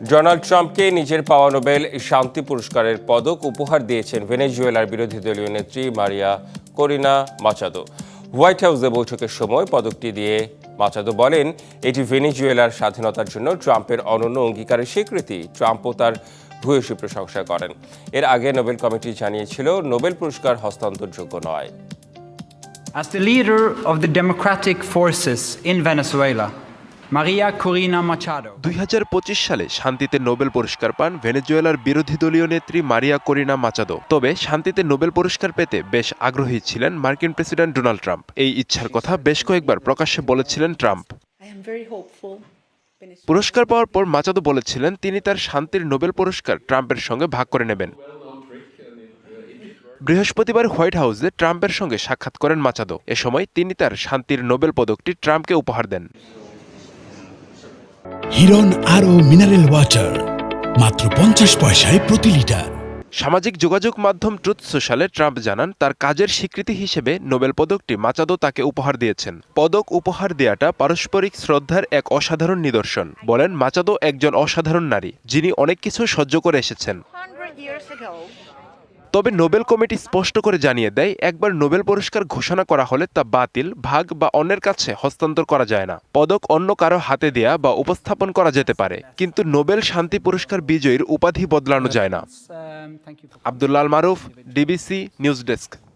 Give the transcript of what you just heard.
Donald ট্রাম্পকে নিজের পাওয়া নোবেল শান্তি পুরস্কারের পদক উপহার দিয়েছেন ভেনেজুয়েলার বিরোধী দলীয় নেত্রী মারিয়া করিনা মাচাদো। হোয়াইট হাউসে বৈঠকের সময় পদকটি দিয়ে মাচাদো বলেন, এটি ভেনেজুয়েলার স্বাধীনতার জন্য ট্রাম্পের অনন্য অঙ্গীকারের স্বীকৃতি। ট্রাম্পও তার ভূয়সী প্রশংসা করেন। এর আগে নোবেল কমিটি জানিয়েছিল নোবেল পুরস্কার হস্তান্তরযোগ্য নয়। As the leader of the democratic forces in Venezuela, Maria Corina Machado 2025 সালে শান্তিতে নোবেল পুরস্কার পান ভেনেজুয়েলার বিরোধী দলীয় নেত্রী মারিয়া করিনা মাচাদো। তবে শান্তিতে নোবেল পুরস্কার পেতে বেশ আগ্রহী ছিলেন মার্কিন প্রেসিডেন্ট ডোনাল্ড ট্রাম্প। এই ইচ্ছার কথা বেশ কয়েকবার প্রকাশ্যে বলেছিলেন ট্রাম্প। পুরস্কার পাওয়ার পর মাচাদো বলেছিলেন তিনি তার শান্তির নোবেল পুরস্কার ট্রাম্পের সঙ্গে ভাগ করে নেবেন। বৃহস্পতিবার হোয়াইট হাউসে ট্রাম্পের সঙ্গে সাক্ষাৎ করেন মাচাদো। এ সময় তিনি তার শান্তির নোবেল পদকটি ট্রাম্পকে উপহার দেন। হিরন আরও মিনারেল ওয়াটার মাত্র 50 পয়সায় প্রতি লিটার। সামাজিক যোগাযোগ মাধ্যম ট্রুথ সোশ্যালে ট্রাম্প জানান তার কাজের স্বীকৃতি হিসেবে নোবেল পদকটি মাচাদো তাকে উপহার দিয়েছেন। পদক উপহার দেওয়াটা পারস্পরিক শ্রদ্ধার এক অসাধারণ নিদর্শন। বলেন, মাচাদো একজন অসাধারণ নারী যিনি অনেক কিছু সহ্য করে এসেছেন। তবে নোবেল কমিটি স্পষ্ট করে জানিয়ে দেয়, একবার নোবেল পুরস্কার ঘোষণা করা হলে তা বাতিল, ভাগ বা অন্যের কাছে হস্তান্তর করা যায় না। পদক অন্য কারো হাতে দেয়া বা উপস্থাপন করা যেতে পারে, কিন্তু নোবেল শান্তি পুরস্কার বিজয়ীর উপাধি বদলানো যায় না। আব্দুল্লাহ আল মারুফ, ডিবিসি নিউজ ডেস্ক।